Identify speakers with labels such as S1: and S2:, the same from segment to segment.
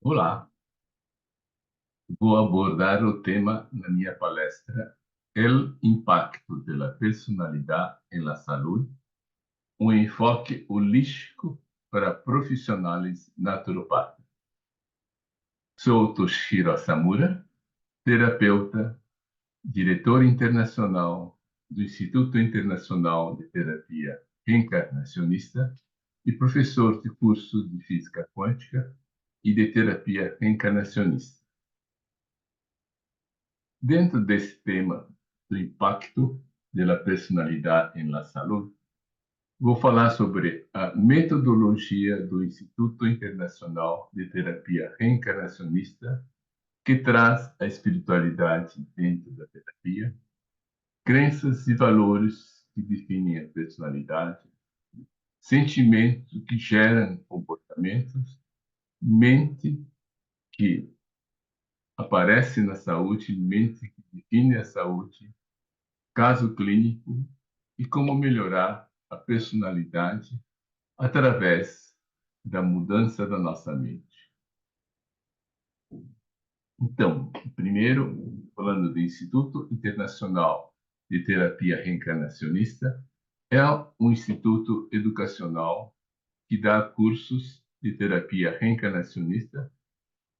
S1: Olá, vou abordar o tema na minha palestra, El impacto de la personalidad en la salud, um enfoque holístico para profissionais naturopatas. Sou Toshiro Samura, terapeuta, diretor internacional do Instituto Internacional de Terapia Reencarnacionista e professor de curso de Física Quântica e de Terapia Reencarnacionista. Dentro desse tema do impacto da personalidade em la saúde, vou falar sobre a metodologia do Instituto Internacional de Terapia Reencarnacionista, que traz a espiritualidade dentro da terapia, crenças e valores que definem a personalidade, sentimentos que geram comportamentos, mente que aparece na saúde, mente que define a saúde, caso clínico e como melhorar a personalidade através da mudança da nossa mente. Então, primeiro, falando do Instituto Internacional de Terapia Reencarnacionista, é um instituto educacional que dá cursos de terapia reencarnacionista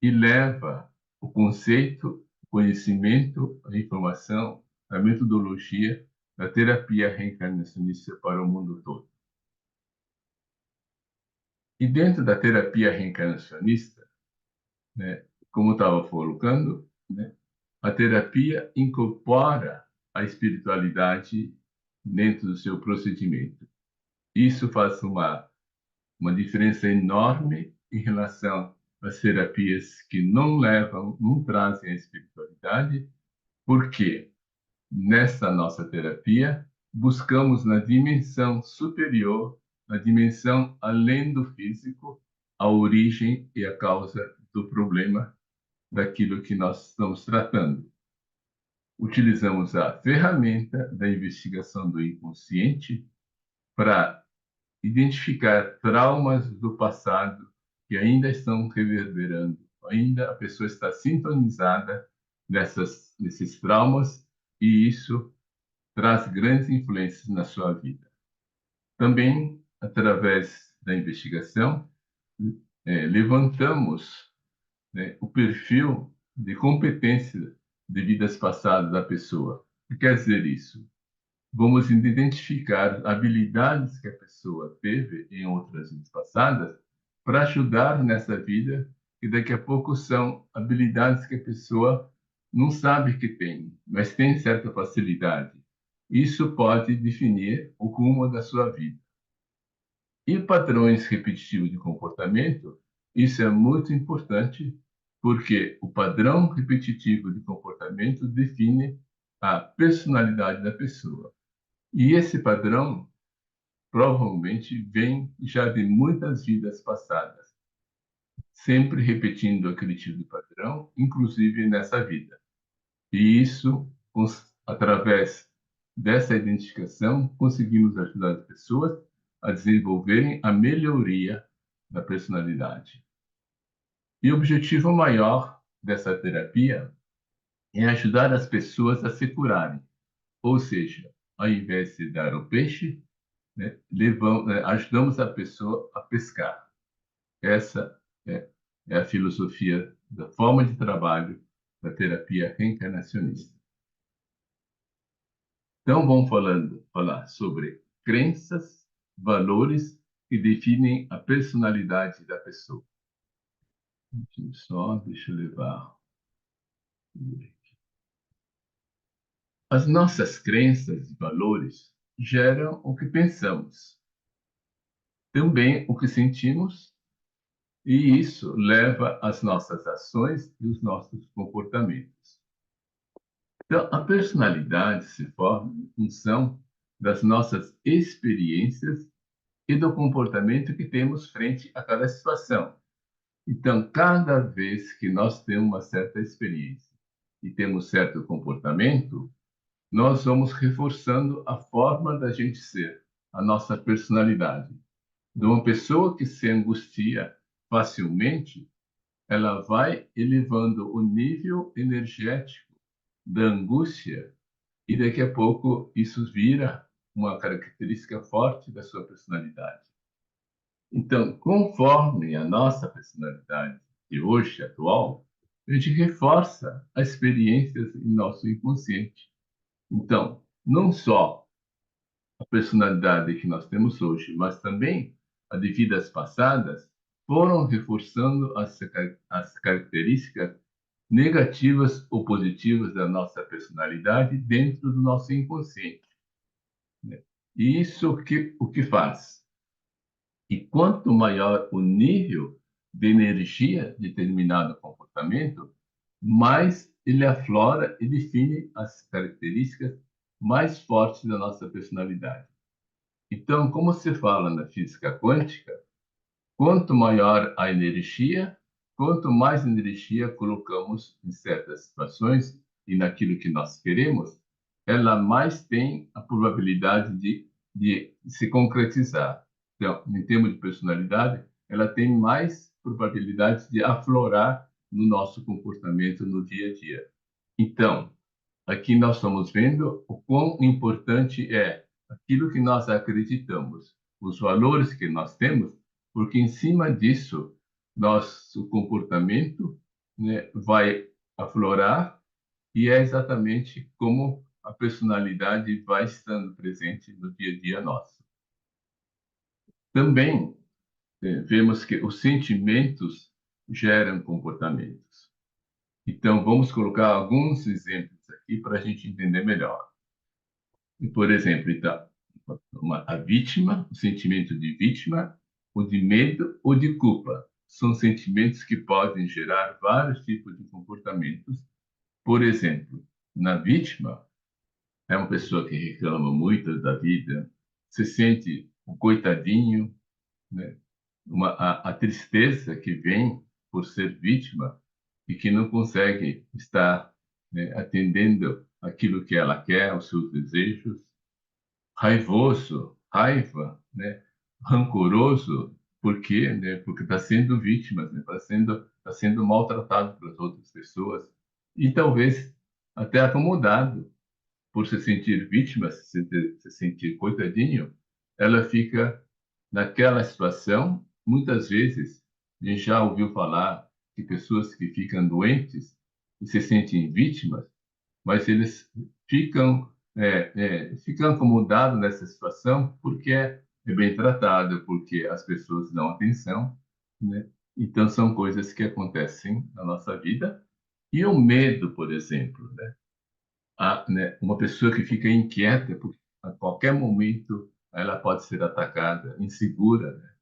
S1: e leva o conceito, o conhecimento, a informação, a metodologia da terapia reencarnacionista para o mundo todo. E dentro da terapia reencarnacionista, né, como eu estava colocando, né, a terapia incorpora a espiritualidade dentro do seu procedimento. Isso faz uma diferença enorme em relação às terapias que não levam, não trazem a espiritualidade, porque nessa nossa terapia buscamos na dimensão superior, na dimensão além do físico, a origem e a causa do problema daquilo que nós estamos tratando. Utilizamos a ferramenta da investigação do inconsciente para identificar traumas do passado que ainda estão reverberando, ainda a pessoa está sintonizada nesses traumas e isso traz grandes influências na sua vida. Também, através da investigação, levantamos, né, o perfil de competência de vidas passadas da pessoa. O que quer dizer isso? Vamos identificar habilidades que a pessoa teve em outras vidas passadas para ajudar nessa vida, e daqui a pouco são habilidades que a pessoa não sabe que tem, mas tem certa facilidade. Isso pode definir o rumo da sua vida. E padrões repetitivos de comportamento, isso é muito importante, porque o padrão repetitivo de comportamento define a personalidade da pessoa. E esse padrão provavelmente vem já de muitas vidas passadas, sempre repetindo aquele tipo de padrão, inclusive nessa vida. E isso, através dessa identificação, conseguimos ajudar as pessoas a desenvolverem a melhoria da personalidade. E o objetivo maior dessa terapia é ajudar as pessoas a se curarem. Ou seja, ao invés de dar o peixe, né, ajudamos a pessoa a pescar. Essa é a filosofia da forma de trabalho da terapia reencarnacionista. Então, vamos falar sobre crenças, valores que definem a personalidade da pessoa. Deixa eu levar. As nossas crenças e valores geram o que pensamos, também o que sentimos, e isso leva às nossas ações e os nossos comportamentos. Então, a personalidade se forma em função das nossas experiências e do comportamento que temos frente a cada situação. Então, cada vez que nós temos uma certa experiência e temos certo comportamento, nós vamos reforçando a forma da gente ser, a nossa personalidade. De uma pessoa que se angustia facilmente, ela vai elevando o nível energético da angústia e daqui a pouco isso vira uma característica forte da sua personalidade. Então, conforme a nossa personalidade de hoje, atual, a gente reforça as experiências em nosso inconsciente. Então, não só a personalidade que nós temos hoje, mas também a de vidas passadas, foram reforçando as características negativas ou positivas da nossa personalidade dentro do nosso inconsciente, né? E isso o que faz? E quanto maior o nível de energia de determinado comportamento, mais ele aflora e define as características mais fortes da nossa personalidade. Então, como se fala na física quântica, quanto maior a energia, quanto mais energia colocamos em certas situações e naquilo que nós queremos, ela mais tem a probabilidade de se concretizar. Então, em termos de personalidade, ela tem mais probabilidade de aflorar no nosso comportamento no dia a dia. Então, aqui nós estamos vendo o quão importante é aquilo que nós acreditamos, os valores que nós temos, porque em cima disso, nosso comportamento, né, vai aflorar e é exatamente como a personalidade vai estando presente no dia a dia nosso. Também vemos que os sentimentos geram comportamentos. Então, vamos colocar alguns exemplos aqui para a gente entender melhor. Por exemplo, então, a vítima, o sentimento de vítima, o de medo ou de culpa, são sentimentos que podem gerar vários tipos de comportamentos. Por exemplo, na vítima, é uma pessoa que reclama muito da vida, se sente um coitadinho, né? A tristeza que vem por ser vítima e que não consegue estar, né, atendendo aquilo que ela quer, os seus desejos, raivoso, raiva, né? Rancoroso, por quê? Né? Porque está sendo vítima, né? Tá sendo maltratado pelas outras pessoas e talvez até acomodado por se sentir vítima, se sentir coitadinho, ela fica naquela situação. Muitas vezes, a gente já ouviu falar de pessoas que ficam doentes e se sentem vítimas, mas eles ficam ficam acomodados nessa situação porque é bem tratado, porque as pessoas dão atenção, né? Então são coisas que acontecem na nossa vida. E o medo, por exemplo, né? Né, uma pessoa que fica inquieta porque a qualquer momento ela pode ser atacada, insegura, né?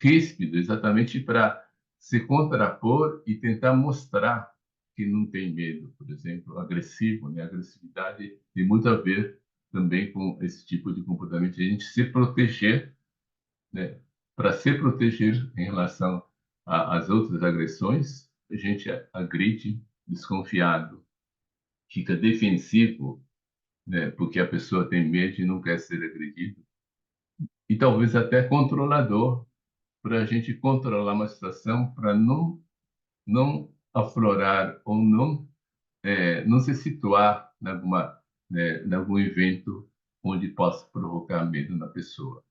S1: Ríspido, exatamente para se contrapor e tentar mostrar que não tem medo, por exemplo, agressivo, né? A agressividade tem muito a ver também com esse tipo de comportamento, a gente se proteger, né? Para se proteger em relação às outras agressões, a gente agride desconfiado, fica defensivo, né? Porque a pessoa tem medo e não quer ser agredido, e talvez até controlador, para a gente controlar uma situação, para não aflorar ou não se situar em algum evento onde possa provocar medo na pessoa.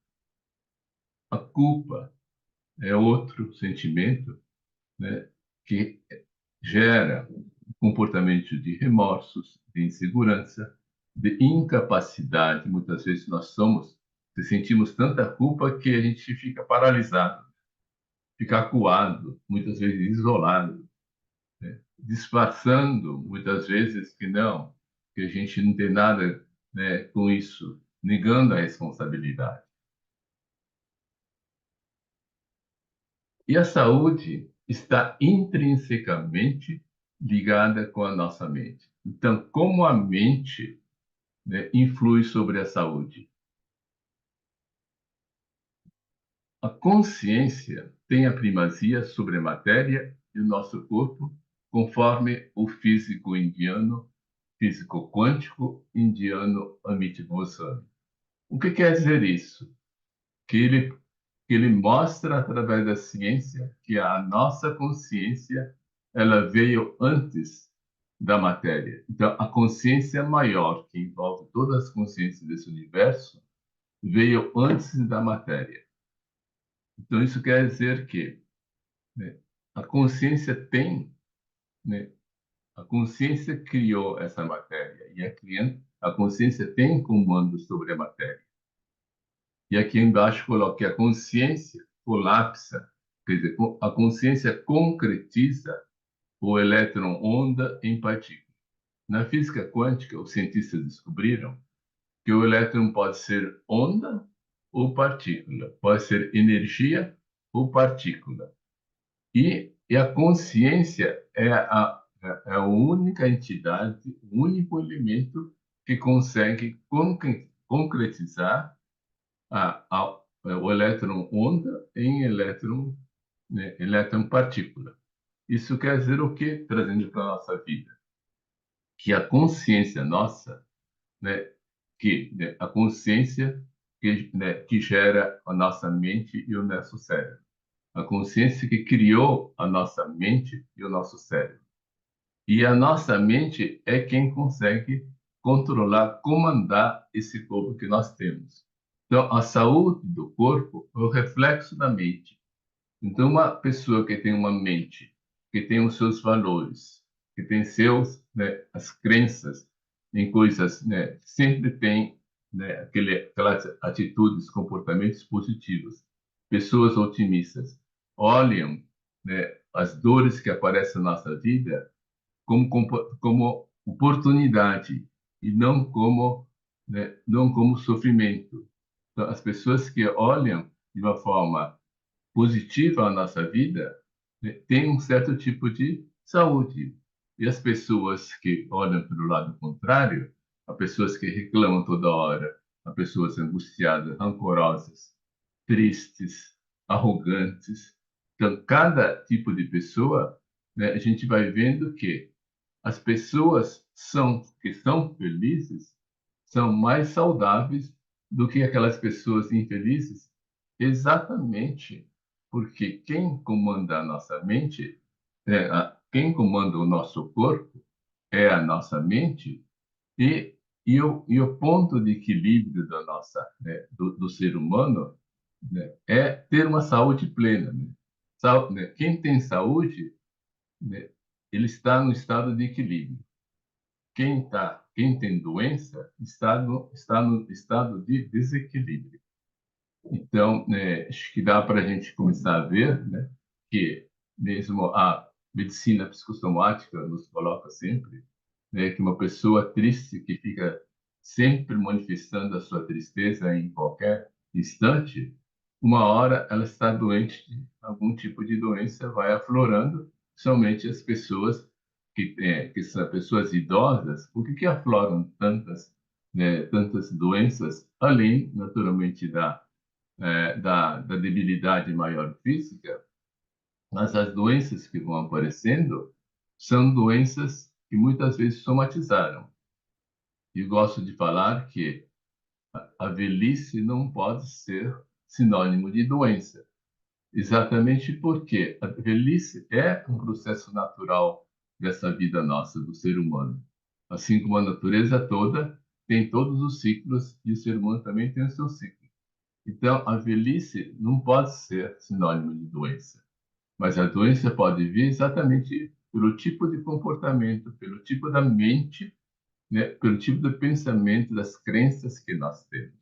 S1: A culpa é outro sentimento, né, que gera comportamento de remorsos, de insegurança, de incapacidade. Muitas vezes se sentimos tanta culpa que a gente fica paralisado, fica acuado, muitas vezes isolado, né? Disfarçando muitas vezes que a gente não tem nada, né, com isso, negando a responsabilidade. E a saúde está intrinsecamente ligada com a nossa mente. Então, como a mente, né, influi sobre a saúde? A consciência tem a primazia sobre a matéria e o nosso corpo, conforme o físico indiano, físico quântico indiano Amit Goswami. O que quer dizer isso? Que ele mostra através da ciência que a nossa consciência ela veio antes da matéria. Então, a consciência maior, que envolve todas as consciências desse universo, veio antes da matéria. Então, isso quer dizer que, né, a consciência tem, né, a consciência criou essa matéria e a consciência tem comando sobre a matéria. E aqui embaixo coloquei a consciência colapsa, quer dizer, a consciência concretiza o elétron-onda em partícula. Na física quântica, os cientistas descobriram que o elétron pode ser onda ou partícula, pode ser energia ou partícula. E a consciência é a única entidade, o único elemento que consegue concretizar o elétron onda em elétron, né, elétron partícula. Isso quer dizer o quê? Trazendo para a nossa vida. Que a consciência nossa, né, né, a consciência né, que gera a nossa mente e o nosso cérebro. A consciência que criou a nossa mente e o nosso cérebro. E a nossa mente é quem consegue controlar, comandar esse corpo que nós temos. Então, a saúde do corpo é o reflexo da mente. Então, uma pessoa que tem uma mente, que tem os seus valores, que tem seus, né, as crenças em coisas, né, sempre tem, né, aquelas atitudes, comportamentos positivos. Pessoas otimistas olham, né, as dores que aparecem na nossa vida como oportunidade e não como, né, não como sofrimento. Então, as pessoas que olham de uma forma positiva à nossa vida, né, têm um certo tipo de saúde. E as pessoas que olham pelo lado contrário, as pessoas que reclamam toda hora, as pessoas angustiadas, rancorosas, tristes, arrogantes. Então, cada tipo de pessoa, né, a gente vai vendo que as pessoas que são felizes são mais saudáveis do que aquelas pessoas infelizes, exatamente porque quem comanda a nossa mente, quem comanda o nosso corpo é a nossa mente e, e o ponto de equilíbrio da nossa, né, do ser humano, né, é ter uma saúde plena. Né? Né? Quem tem saúde, né, ele está no estado de equilíbrio. Quem tem doença está no estado de desequilíbrio. Então, acho que dá para a gente começar a ver, né, que mesmo a medicina psicossomática nos coloca sempre, né, que uma pessoa triste que fica sempre manifestando a sua tristeza em qualquer instante, uma hora ela está doente de algum tipo de doença, vai aflorando, somente as pessoas que são pessoas idosas, por que afloram tantas, né, tantas doenças, além, naturalmente, da debilidade maior física, mas as doenças que vão aparecendo são doenças que muitas vezes somatizaram. E gosto de falar que a velhice não pode ser sinônimo de doença, exatamente porque a velhice é um processo natural dessa vida nossa, do ser humano. Assim como a natureza toda tem todos os ciclos e o ser humano também tem o seu ciclo. Então, a velhice não pode ser sinônimo de doença, mas a doença pode vir exatamente pelo tipo de comportamento, pelo tipo da mente, né, pelo tipo de pensamento, das crenças que nós temos.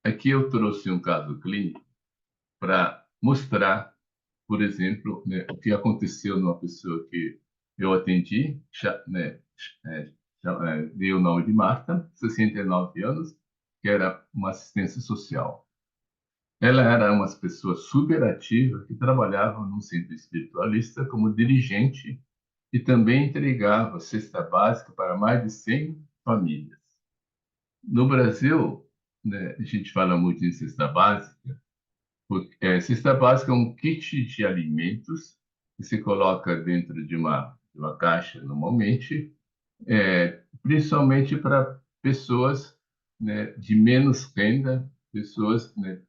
S1: Aqui eu trouxe um caso clínico para mostrar, por exemplo, né, o que aconteceu numa pessoa que eu atendi, né, é, dei o nome de Marta, 69 anos, que era uma assistência social. Ela era uma pessoa super ativa que trabalhava num centro espiritualista como dirigente e também entregava cesta básica para mais de 100 famílias. No Brasil, né, a gente fala muito em cesta básica, porque cesta básica é um kit de alimentos que se coloca dentro de uma caixa normalmente, principalmente para pessoas, né, de menos renda, pessoas, né,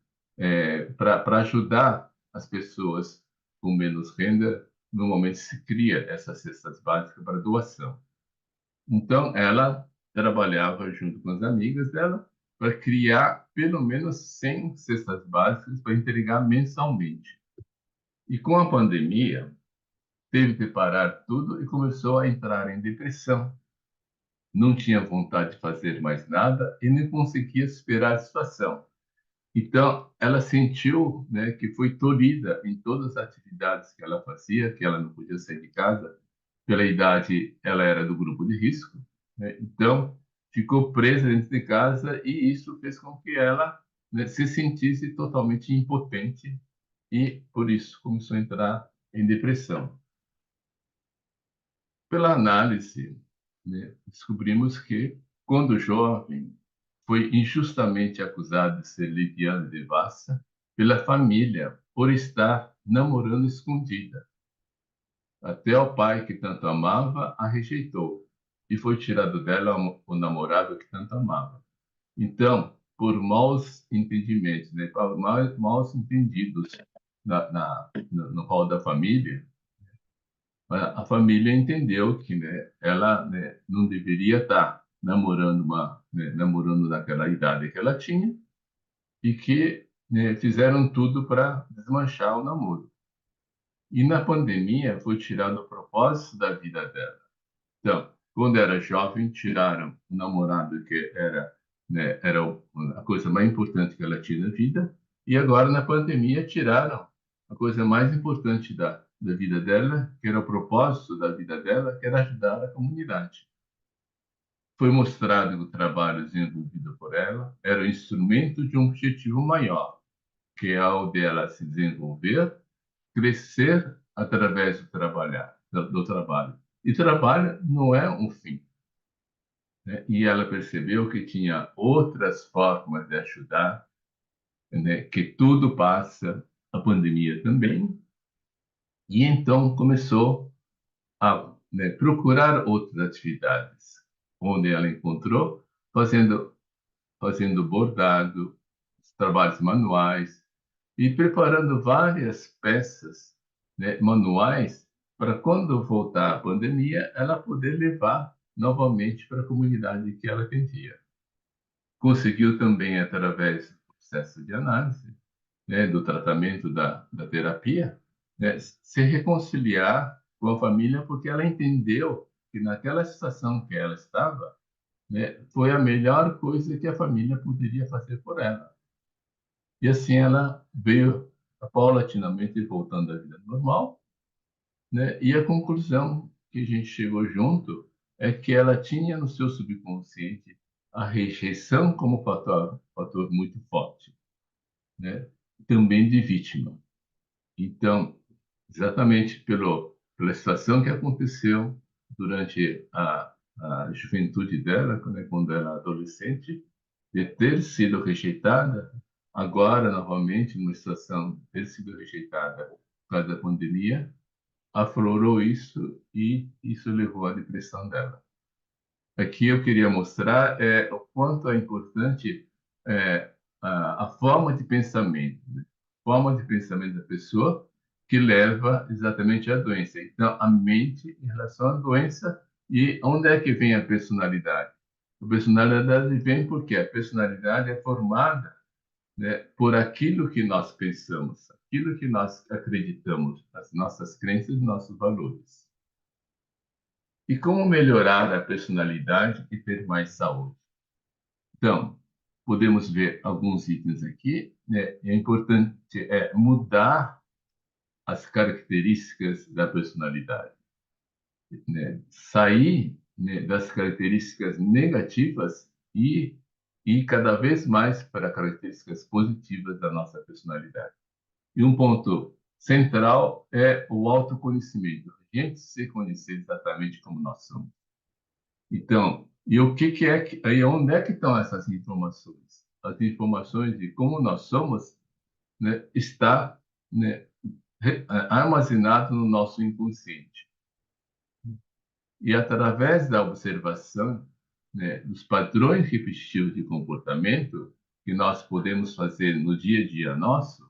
S1: para ajudar as pessoas com menos renda, normalmente se cria essas cestas básicas para doação. Então, ela trabalhava junto com as amigas dela para criar pelo menos 100 cestas básicas para entregar mensalmente. E com a pandemia, teve que parar tudo e começou a entrar em depressão. Não tinha vontade de fazer mais nada e nem conseguia superar a situação. Então, ela sentiu, né, que foi tolhida em todas as atividades que ela fazia, que ela não podia sair de casa. Pela idade, ela era do grupo de risco, né? Então, ficou presa dentro de casa e isso fez com que ela, né, se sentisse totalmente impotente e, por isso, começou a entrar em depressão. Pela análise, né, descobrimos que, quando jovem, foi injustamente acusado de ser lesbiana e devassa pela família por estar namorando escondida. Até o pai, que tanto amava, a rejeitou e foi tirado dela o namorado que tanto amava. Então, por maus entendimentos, né, por maus entendidos no rol da família, a família entendeu que, né, ela, né, não deveria estar namorando namorando naquela idade que ela tinha e que, né, fizeram tudo para desmanchar o namoro. E na pandemia foi tirado o propósito da vida dela. Então, quando era jovem, tiraram o namorado que era, né, era a coisa mais importante que ela tinha na vida, e agora na pandemia tiraram a coisa mais importante da vida dela, que era o propósito da vida dela, que era ajudar a comunidade. Foi mostrado que o trabalho desenvolvido por ela era o instrumento de um objetivo maior, que é o dela se desenvolver, crescer através do trabalho. E trabalho não é um fim, né? E ela percebeu que tinha outras formas de ajudar, né? Que tudo passa, a pandemia também. E então começou a, né, procurar outras atividades, onde ela encontrou fazendo bordado, trabalhos manuais e preparando várias peças, né, manuais para quando voltar a pandemia ela poder levar novamente para a comunidade que ela atendia. Conseguiu também, através do processo de análise, né, do tratamento da terapia, né, se reconciliar com a família, porque ela entendeu que naquela situação que ela estava, né, foi a melhor coisa que a família poderia fazer por ela. E assim ela veio paulatinamente voltando à vida normal, né? E a conclusão que a gente chegou junto é que ela tinha no seu subconsciente a rejeição como fator muito forte, né? Também de vítima. Então, exatamente pela situação que aconteceu durante a juventude dela, né, quando ela era adolescente, de ter sido rejeitada, agora, novamente, numa situação de ter sido rejeitada por causa da pandemia, aflorou isso e isso levou à depressão dela. Aqui eu queria mostrar o quanto é importante a forma de pensamento, né? Forma de pensamento da pessoa que leva exatamente à doença. Então, a mente em relação à doença e onde é que vem a personalidade? A personalidade vem porque a personalidade é formada, né, por aquilo que nós pensamos, aquilo que nós acreditamos, as nossas crenças e nossos valores. E como melhorar a personalidade e ter mais saúde? Então, podemos ver alguns itens aqui, né? É importante mudar as características da personalidade, né? Sair, né, das características negativas e cada vez mais para características positivas da nossa personalidade. E um ponto central é o autoconhecimento. A gente se conhecer exatamente como nós somos. Então, e o que é que, aí onde é que estão essas informações? As informações de como nós somos, né, está, né, armazenado no nosso inconsciente. E através da observação, né, dos padrões repetitivos de comportamento que nós podemos fazer no dia a dia nosso,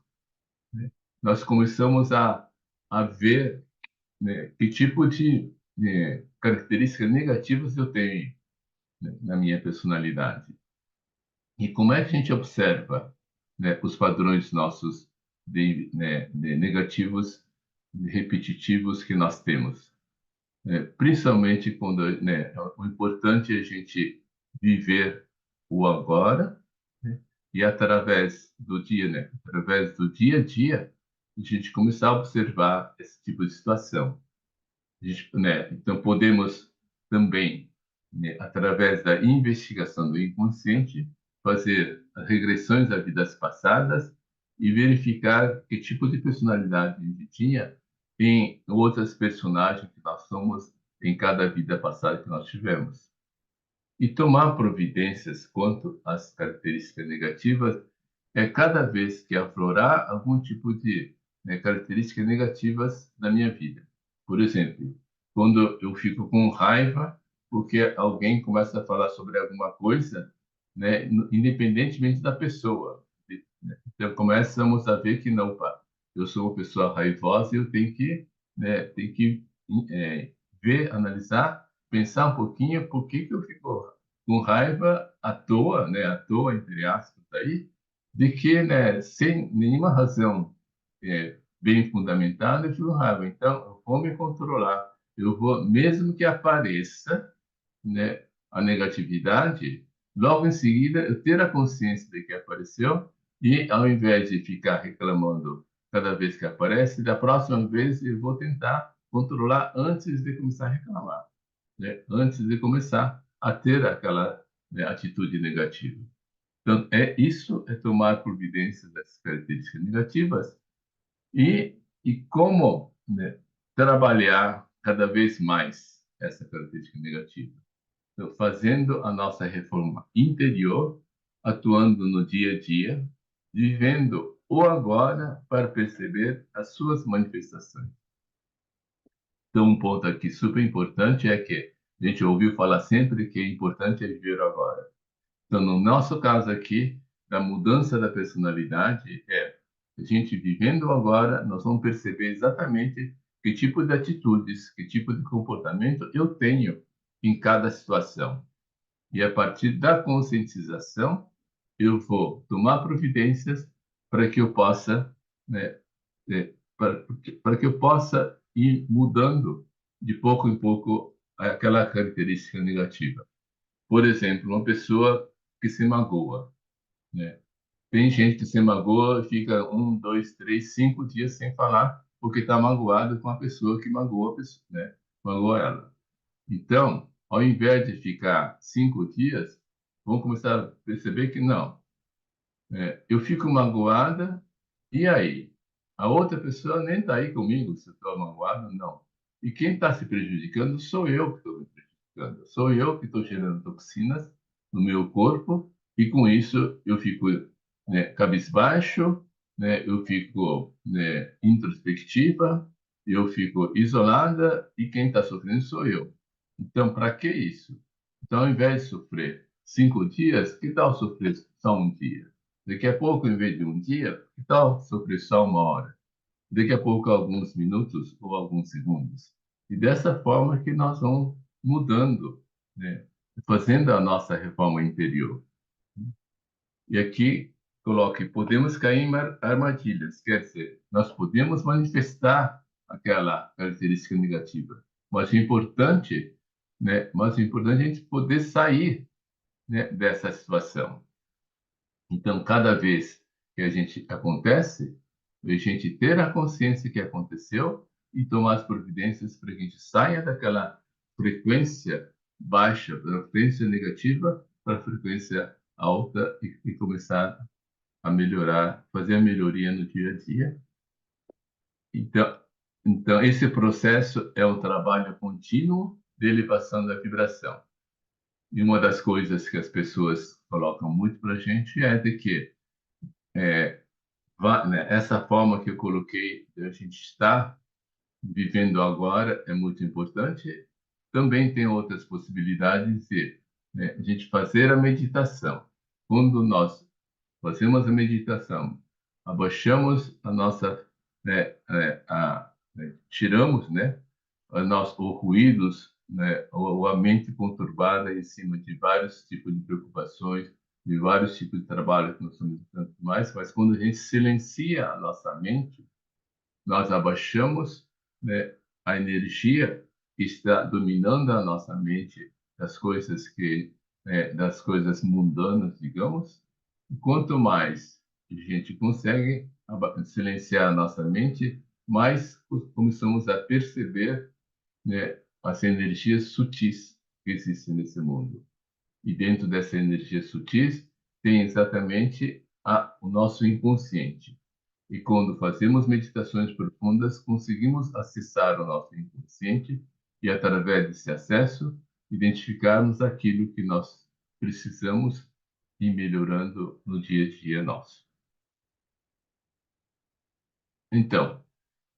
S1: né, nós começamos a a ver, né, que tipo de características negativas eu tenho, né, na minha personalidade. E como é que a gente observa, né, os padrões nossos de negativos, de repetitivos que nós temos? Principalmente quando, né, o importante é a gente viver o agora, né, e através do dia a dia, a gente começar a observar esse tipo de situação. Então, podemos também, né, através da investigação do inconsciente, fazer regressões a vidas passadas e verificar que tipo de personalidade a gente tinha em outras personagens que nós somos em cada vida passada que nós tivemos. E tomar providências quanto às características negativas é cada vez que aflorar algum tipo de, né, características negativas na minha vida. Por exemplo, quando eu fico com raiva porque alguém começa a falar sobre alguma coisa, né, independentemente da pessoa. Então começamos a ver que não, pá, eu sou uma pessoa raivosa e eu tenho que, né, é, ver, analisar, pensar um pouquinho por que que eu fico com raiva à toa, né, à toa, entre aspas, aí, de que, né, sem nenhuma razão bem fundamentada, eu fico com raiva. Então, eu vou me controlar. Eu vou, mesmo que apareça, né, a negatividade, logo em seguida eu ter a consciência de que apareceu e, ao invés de ficar reclamando cada vez que aparece, da próxima vez eu vou tentar controlar antes de começar a reclamar, né? Antes de começar a ter aquela, né, atitude negativa. Então, isso é tomar providência das características negativas e como, né, trabalhar cada vez mais essa característica negativa. Então, fazendo a nossa reforma interior, atuando no dia a dia, vivendo o agora para perceber as suas manifestações. Então, um ponto aqui super importante é que a gente ouviu falar sempre que é importante é viver o agora. Então, no nosso caso aqui, da mudança da personalidade, a gente vivendo o agora, nós vamos perceber exatamente que tipo de atitudes, que tipo de comportamento eu tenho em cada situação. E a partir da conscientização, eu vou tomar providências para que eu possa, né, para que eu possa ir mudando de pouco em pouco aquela característica negativa. Por exemplo, uma pessoa que se magoa, né? Tem gente que se magoa e fica 1, 2, 3, 5 dias sem falar porque está magoado com a pessoa que magoa, né? Magoa ela. Então, ao invés de ficar 5 dias, vamos começar a perceber que não. Eu fico magoada, e aí? A outra pessoa nem está aí comigo se eu estou magoado, não. E quem está se prejudicando sou eu que estou me prejudicando. Sou eu que estou gerando toxinas no meu corpo, e com isso eu fico, né, cabisbaixo, né, eu fico, né, introspectiva, eu fico isolada, e quem está sofrendo sou eu. Então, para que isso? Então, ao invés de sofrer 5 dias, que tal sofrer só um dia? Daqui a pouco, em vez de um dia, que tal sofrer só uma hora? Daqui a pouco, alguns minutos ou alguns segundos. E dessa forma que nós vamos mudando, né? Fazendo a nossa reforma interior. E aqui coloque, podemos cair em armadilhas, quer dizer, nós podemos manifestar aquela característica negativa, mas o importante, né, mas o importante é a gente poder sair, né, dessa situação. Então, cada vez que a gente acontece, a gente ter a consciência que aconteceu e tomar as providências para que a gente saia daquela frequência baixa, da frequência negativa, para a frequência alta e começar a melhorar, fazer a melhoria no dia a dia. Então, então esse processo é um trabalho contínuo de elevação da vibração. E uma das coisas que as pessoas colocam muito para a gente é de que né, essa forma que eu coloquei, de a gente estar vivendo agora, é muito importante. Também tem outras possibilidades de, né, a gente fazer a meditação. Quando nós fazemos a meditação, abaixamos a nossa, né, né? Tiramos, né, os ruídos, né, ou a mente conturbada em cima de vários tipos de preocupações, de vários tipos de trabalho que nós somos tanto mais, mas quando a gente silencia a nossa mente, nós abaixamos, né, a energia que está dominando a nossa mente das coisas das coisas mundanas, digamos. E quanto mais a gente consegue silenciar a nossa mente, mais começamos a perceber, né, as energias sutis que existem nesse mundo. E dentro dessa energia sutis tem exatamente o nosso inconsciente. E quando fazemos meditações profundas, conseguimos acessar o nosso inconsciente e, através desse acesso, identificarmos aquilo que nós precisamos ir melhorando no dia a dia nosso. Então,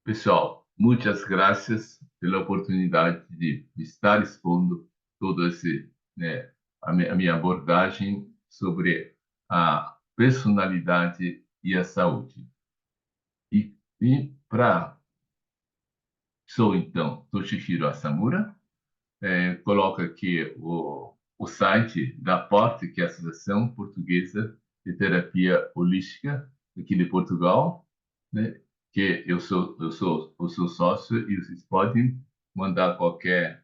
S1: pessoal, muitas graças pela oportunidade de estar expondo todo esse, né, a minha abordagem sobre a personalidade e a saúde. E para Sou, então, Toshihiro Asamura. Coloco aqui o site da APORT, que é a Associação Portuguesa de Terapia Holística, aqui de Portugal, né? Que eu sou sócio e vocês podem mandar qualquer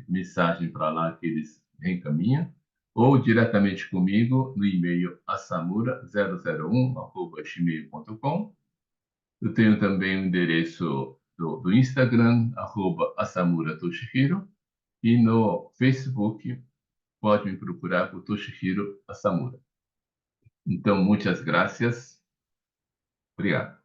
S1: mensagem para lá que eles reencaminham, ou diretamente comigo no e-mail assamura001@gmail.com. Eu tenho também o endereço do Instagram, @Asamura Toshihiro, e no Facebook pode me procurar por Toshihiro Asamura. Então, muitas graças. Obrigado.